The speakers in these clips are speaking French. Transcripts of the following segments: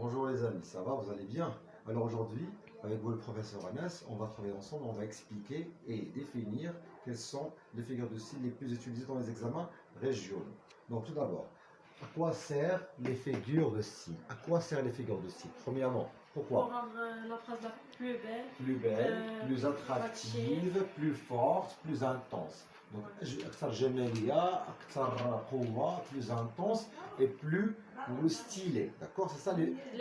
Bonjour les amis, ça va, vous allez bien? Alors aujourd'hui, avec vous le professeur Anas, on va travailler ensemble, on va expliquer et définir quelles sont les figures de style les plus utilisées dans les examens régionaux. Donc tout d'abord, à quoi servent les figures de style? À quoi servent les figures de style? Premièrement, Pour pourquoi? rendre la phrase plus belle, Plus belle, plus attractive. attractive, plus forte, plus intense. Donc, أكثر جمالية, أكثر قوة, plus intense et plus stylé. D'accord? C'est ça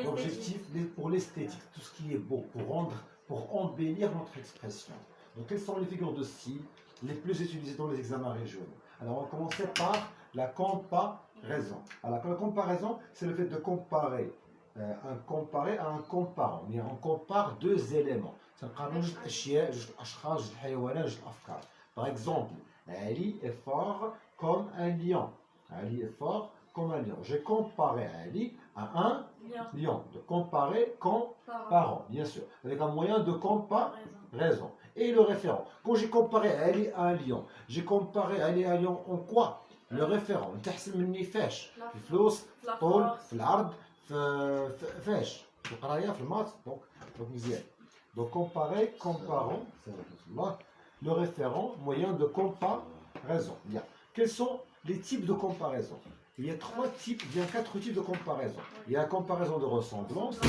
l'objectif pour l'esthétique. Tout ce qui est beau, pour embellir notre expression. Donc, quelles sont les figures de style les plus utilisées dans les examens régionaux? Alors, on va commencer par la comparaison. Alors, la comparaison, c'est le fait de comparer un comparé à un comparant. Mais on compare deux éléments. Par exemple, Ali est fort comme un lion. Ali est fort comme un lion. J'ai comparé Ali à un lion. De comparer, comparant, bien sûr. Avec un moyen de comparaison. Et le référent. Quand j'ai comparé Ali à un lion, j'ai comparé Ali à un lion en quoi? Le référent. تحسن مني فاش؟ في الفلوس، في الطول، في العرض، فاش؟ في القرايه، في المات. Donc مزيان. Donc comparer, comparant, le référent, moyen de comparaison. Bien. Quels sont les types de comparaison? Il y a quatre types de comparaison. Il y a la comparaison de ressemblance,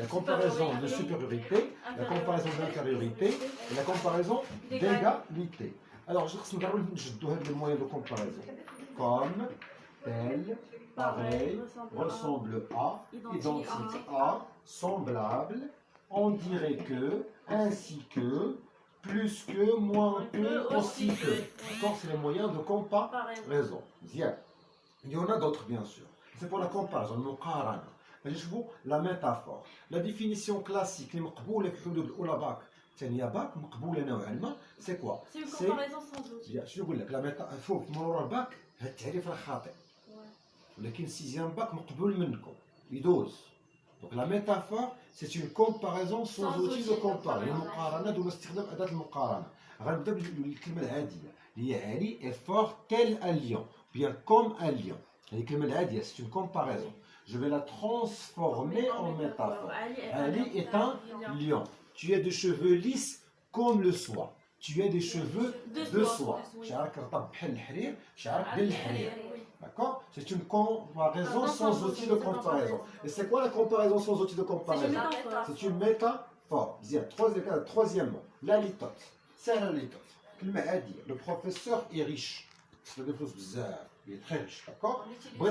la comparaison de supériorité, la comparaison d'infériorité et la comparaison d'égalité. Alors, je vais vous donner les moyens de comparaison. Comme, tel, pareil, ressemble à, identique à, semblable, on dirait que, ainsi que, plus que, moins que, aussi que. D'accord, c'est les moyens de comparaison. Bien. Il y en a d'autres, bien sûr. C'est pour la comparaison, le muqarana. La métaphore. La définition classique, les مقبولة في الحدود الأولى باك ثانية باك مقبولة نوعا ما، c'est quoi? C'est une comparaison sans outil. Bien, شنو نقول لك؟ لا ميتا شوف من ورا الباك هذا التعريف راه خاطئ. ولكن سيزيام باك مقبول منكم يدوز. Donc la métaphore, c'est une comparaison sans outil de comparaison. المقارنة دون استخدام أداة المقارنة. غنبدا بالكلمة العادية اللي هي علي est fort tel un lion, bien comme un lion. الكلمة العادية, c'est une comparaison. Je vais la transformer en métaphore. Ali est un lion. Tu as des cheveux lisses comme le soie. Tu as des cheveux de soie. شعرك رطب بحال الحرير، شعرك ديال الحرير. D'accord? C'est une comparaison sans outil de comparaison. Et c'est quoi la comparaison sans outil de comparaison? C'est une métaphore. Troisièmement, la litote. C'est la litote. Le professeur est riche. Il est très riche, d'accord? Le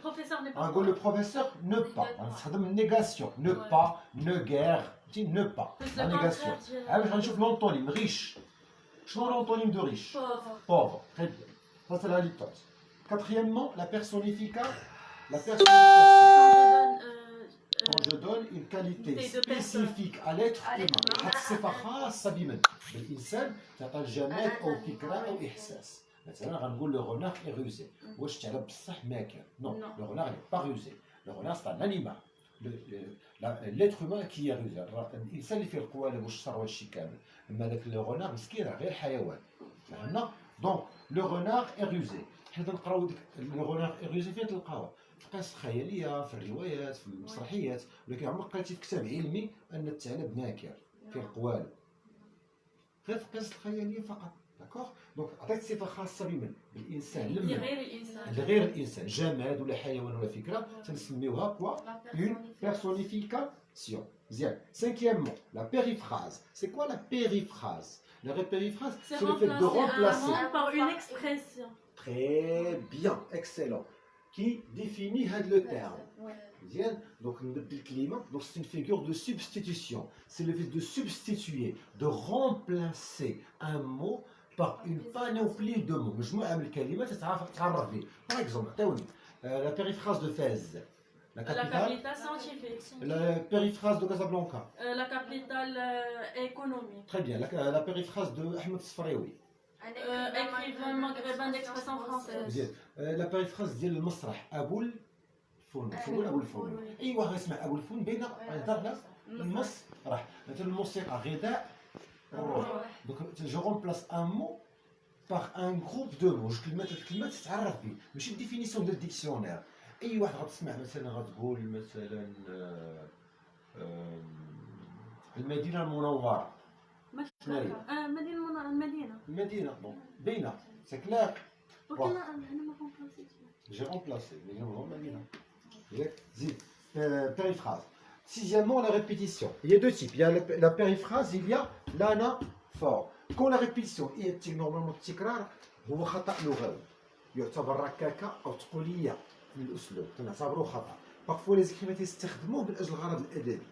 professeur n'est pas. Le professeur ne pas. C'est une négation. Ne pas, ne guère. Ne pas. La négation. Je vais l'antonyme riche. Je vois l'antonyme de riche. Pauvre. Très bien. Ça, c'est la litote. Quatrièmement, la personnification. La personnification. Quand je donne une qualité spécifique à l'être humain. صفة خاصة بمن؟ بالإنسان تعطى الجمال أو فكرة أو إحساس. مثلا غنقول le renard est rusé. واش تعرف بصح ماكر؟ Non, le renard n'est pas rusé. Le renard c'est un animal. L'être humain qui est rusé. الإنسان اللي فيه القوالب والشر والشي كامل. أما ذاك le renard مسكين غير حيوان. فهمنا؟ Donc le renard est rusé. حنا نقراو le renard est rusé فين تلقاوه؟ في قصص خياليه، في الروايات، في المسرحيات، ولكن عمرك قريتي في كتاب علمي ان الثعلب ماكر فيه القوالب. غير في القصص الخياليه فقط. داكوغ؟ دونك عطيت صفه خاصه بمن؟ بالانسان. لغير الانسان، جماد ولا حيوان ولا فكره، تنسميوها كوا؟ اون بيرسونيفيكاسيون. مزيان. Cinquièmement, la périphrase. C'est quoi la périphrase? La périphrase, c'est le fait de remplacer par une expression. Très bien, excellent. Qui définit le terme. Donc, c'est une figure de substitution. C'est le fait de substituer, de remplacer un mot par une panoplie de mots. Par exemple, la périphrase de Fès. La capitale scientifique. La périphrase de Casablanca. La capitale économique. Très bien. La périphrase de Ahmed Sfraoui. Écrivain maghrébin d'expression française. La périphrase ديال المسرح أبو الفن. تقول أبو الفن. أيوه اسمع أبو الفن بين هضرنا المسرح. مثلا الموسيقى غذاء الروح. Donc je remplace un mot par un groupe de mots. الكلمات تتعرف به. ماشي définition de dictionnaire. اي واحد غتسمع مثلا غتقول مثلا المدينه المنوره شنو هي؟ المدينه بون باينه سي كلير. ولكن انا ما كومبلاسيتش. J'ai remplacé, mais non, Madina. Zid, périphrase. Sixièmement, la répétition. Il y a deux types. Il y a la périphrase, il y a l'anaphore. Quand la répétition est normalement التكرار هو خطأ لغوي. يعتبر ركاكة أو تقولية في الأسلوب. تنعتبره خطأ. Parfois les écrivains يستخدموه من أجل الغرض الأدبي.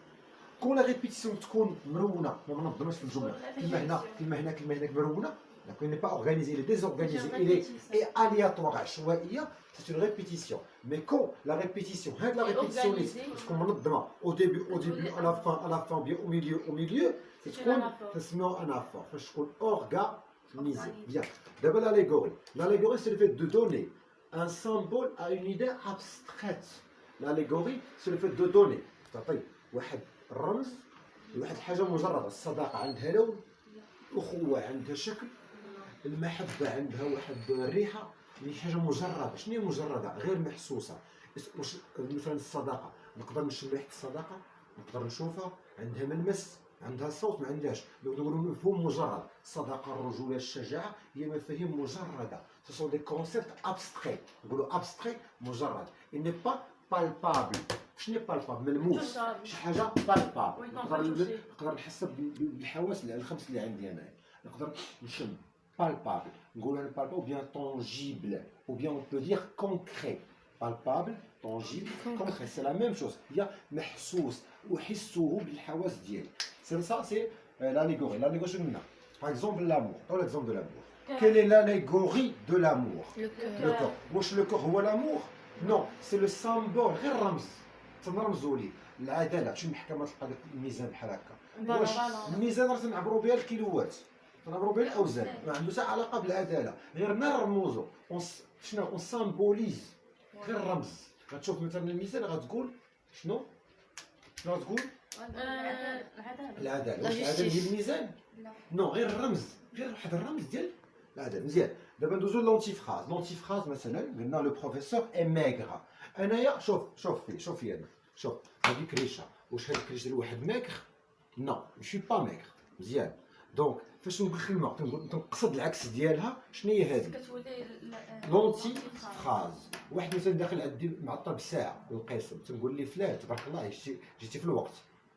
Quand la répétition تكون مرونة ما منظمش في الجملة. كلمة هنا كلمة هنا كلمة هناك مرونة. Donc il n'est pas organisé, il est désorganisé, il est aléatoire, c'est une répétition. Mais quand la répétition, parce qu'on me au début, à la fin, bien au milieu, c'est ce qu'on se met en anaphore, c'est ce qu'on organise. Bien. D'abord l'allégorie. L'allégorie, c'est le fait de donner un symbole à une idée abstraite. L'allégorie, c'est le fait de donner. تعطي واحد الرمز لواحد حاجة مجردة، الصداقة عندها لون، الأخوة عندها شكل، المحبة عندها واحد الريحة، هي حاجة مجردة. شنو هي مجردة؟ غير محسوسة. مثلا الصداقة، نقدر نشم ريحة الصداقة، نقدر نشوفها، عندها ملمس، عندها صوت، ما عندهاش. نقولوا مفهوم مجرد. الصداقة، الرجولة، الشجاعة هي مفاهيم مجردة. Ce sont des concepts abstraits. نقولوا abstrait مجرد. Il n'est pas palpable. شنو palpable؟ ملموس. شي حاجة palpable. نقدر نحس بالحواس الخمس اللي عندي أنا. نقدر نشم. Palpable. Palpable ou bien tangible. Ou bien on peut dire concret. Palpable, tangible, concret. C'est la même chose. Il y a محسوس وحسوه بالحواس ديالي. C'est ça, c'est l'allégorie. L'allégorie, c'est nous. Par exemple, l'amour. Dans l'exemple de l'amour. Quelle est l'allégorie de l'amour? Le corps. Wesh le corps هو l'amour? Non, c'est le symbole. غير رمز. تنرمزوا لي. العدالة. شنو المحكمة تلقى لك الميزان بحال هكا. واش الميزان راه تنعبروا بها الكيلوات. تنعبروا بها الاوزان، ما عنده حتى علاقه بالعداله، غير نرمزوا شنو اون سامبوليز، غير رمز. غتشوف مثلا الميزان غتقول شنو غتقول؟ العداله. واش العداله ديال الميزان؟ نو، غير الرمز، غير واحد الرمز ديال العداله. مزيان. دابا ندوزو لونتيفراز. لونتيفراز مثلا قلنا لو بروفيسور اي ماغر. انايا شوف فيا انا، شوف هذيك ريشه. واش هذيك ريشه لواحد ماغر؟ نو، ماشي با ماغر. مزيان. دونك فاش نقول كلمه تنقصد العكس ديالها، شنو هي هذه؟ لونتي فراز. واحد مثلا داخل عندي معطل بالساعه والقسم، تنقول لي فلان تبارك الله جيتي في الوقت،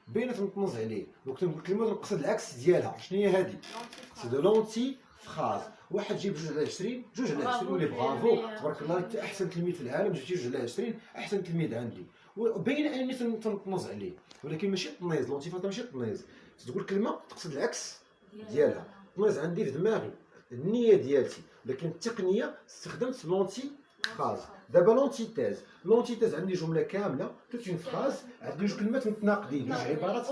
بينا تنطنز عليه. دونك تنقول كلمه تنقصد العكس ديالها، شنو هي هذه؟ سي دو لونتي فراز. واحد جيب 2 على 20 ولي برافو تبارك الله انت احسن تلميذ في العالم، جبتي 2 على 20 احسن تلميذ عندي، وبين اني تنطنز عليه. ولكن ماشي تنيز، لونتي فراز ماشي تنيز، تقول كلمه تقصد العكس ديالها. تنيز عندي في دماغي النيه ديالتي، لكن التقنيه استخدمت لونتي فراز. دابا لونتيتيز. لونتيتيز عندي جمله كامله توت اون فراز، عندي جوج كلمات متناقضين، جوج عبارات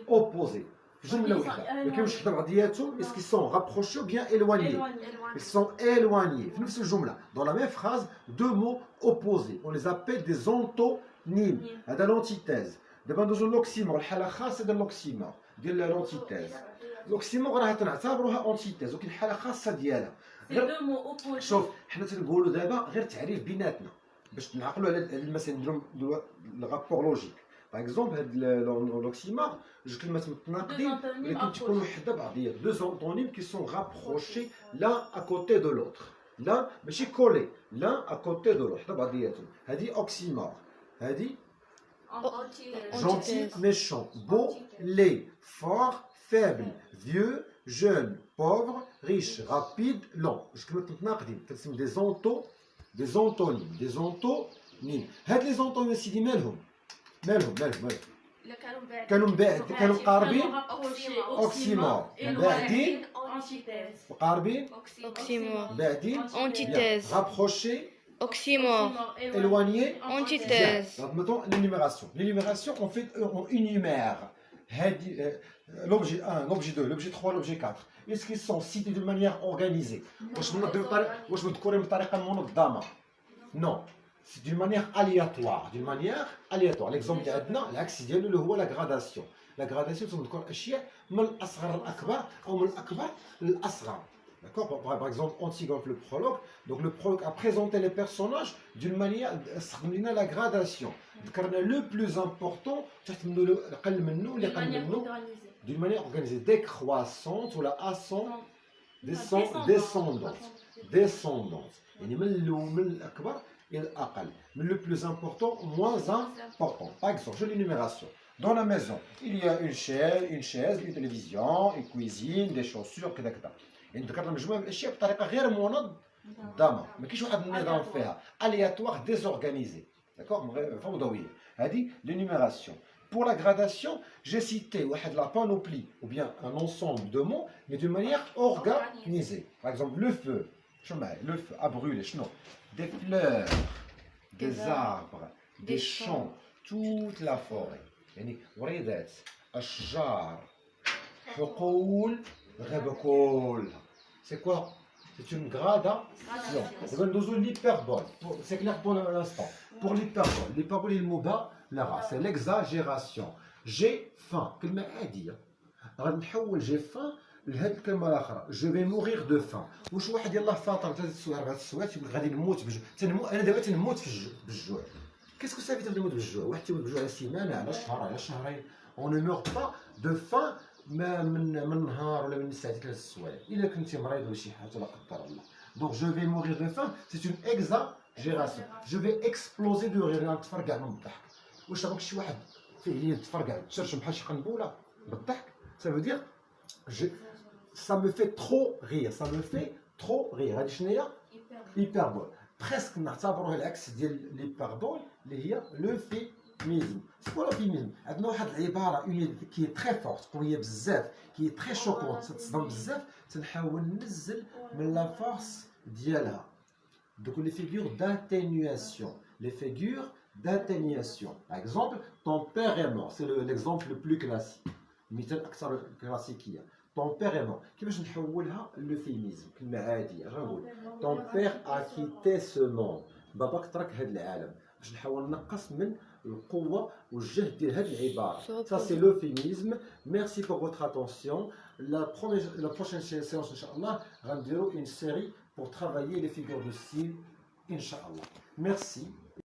اوبوزي في جمله واحده، ما كاينش حدا بعضياتهم. اسكي سون رابروشي او بيان الوانيي؟ ils sont éloignés في نفس الجمله. dans la même phrase deux mots opposés on les appelle des antonymes. هذا لونتيتيز. دابا ندوزو لوكسيمور، الحاله الخاصه ديال لوكسيمور ديال لونتيتيز. لوكسيمور راه تنعتبروها اونتيتيز، ولكن الحاله خاصه ديالها. شوف حنا تنقولوا دابا غير تعريف بيناتنا باش نعقلوا على المسائل، نديروا الرابور لوجيك. باغ اكزومبل هاد لوكسيمور جوج كلمات متناقضين ولكن تكونوا وحده بعضيات. دو زونتونيم كي سون رابروشي لان ا كوتي دو لوتر. لا ماشي كولي، لان ا كوتي دو لوتر، حدا بعضياتهم. هادي اوكسيمور. هادي gentil, méchant, beau, laid, fort, faible, vieux, jeune, pauvre, riche, rapide, lent. Je peux te dire des antonymes, des antonymes. هاد les antonymes سيدي مالهم كانوا قاربين اوكسيمور، بعدين قاربين بعدين antithèse, rapproché oxymore, éloigné, antithèse. Donc mettons l'énumération. L'énumération, on énumère l'objet 1, l'objet 2, l'objet 3, l'objet 4. Est-ce qu'ils sont cités de manière organisée? Non. C'est d'une manière aléatoire. L'exemple de la gradation. La gradation, c'est أشياء من الأصغر للأكبر أو من الأكبر للأصغر. D'accord, par exemple, Antigone, le prologue. Donc le prologue a présenté les personnages d'une manière, la gradation. Le plus important, d'une manière organisée, décroissante ou la descendante. يعني من الأكبر إلى الأقل. Mais le plus important, moins important. Par exemple, je l'énumération. Dans la maison, il y a une chaise, une télévision, une cuisine, des chaussures, كذا كذا. يعني ذكرنا مجموعة من الأشياء بطريقة غير منظمة. ما كاينش واحد النظام فيها. Aléatoire, désorganisé. D'accord? فوضوية. هذه l'énumération. Pour la gradation, j'ai cité la panoplie ou bien un ensemble de mots, mais d'une manière organisée. Par exemple, le feu. Le feu a brûlé. Des fleurs, des arbres, des champs, toute la forêt. يعني وريدات أشجار حقول غاب كلها. C'est quoi? C'est une gradation. L'hyperbole. C'est clair pour l'instant. Pour l'hyperbole, il mouba c'est l'exagération. J'ai faim. كلمة عادية. غادي نحول j'ai faim لهاد الكلمة الأخرى. Je vais mourir de faim. واش واحد يلاه فاطر ثلاث سوايع أربع سوايع تيقول غادي نموت بالجوع. أنا دابا تنموت بالجوع. Qu'est-ce que ça veut dire تنموت بالجوع؟ واحد تيموت بالجوع على سيمانة على شهر على شهرين. On ne meurt pas de faim من نهار ولا من ساعتين ثلاث سوايع. إلا كنتي مريض ولا شي حاجة لا قدر الله. Donc je vais mourir de faim, c'est une exagération. Je vais exploser de rire. نتفرقع من الضحك. واش راك شي واحد فعليا تفرقع تشرشم بحال شي قنبولة بالضحك؟ Ça veut dire ça me fait trop rire. Ça me fait trop rire. هذه شنو هي؟ hyperbole. presque نعتبروها العكس ديال l'hyperbole اللي هي l'euphémisme. C'est quoi l'euphémisme؟ عندنا واحد العبارة qui est très forte قوية بزاف qui est très choquante تتصدم بزاف تنحاول ننزل من la force ديالها. Donc les figures d'atténuation. Les figures d'atténuation. Par exemple, ton père est mort. C'est l'exemple le plus classique. المثال الأكثر كلاسيكية. Ton père est mort. كيفاش نحولها للفيميزم؟ كلمة عادية. غنقول ton père a quitté ce monde. باباك ترك هذا العالم. باش نحاول نقص من القوة والجهد ديال هذه العبارة. Ça c'est l'euphémisme. Merci pour votre attention. La prochaine séance, Inch'Allah, غنديروا une série pour travailler les figures de style, Inch'Allah. Merci.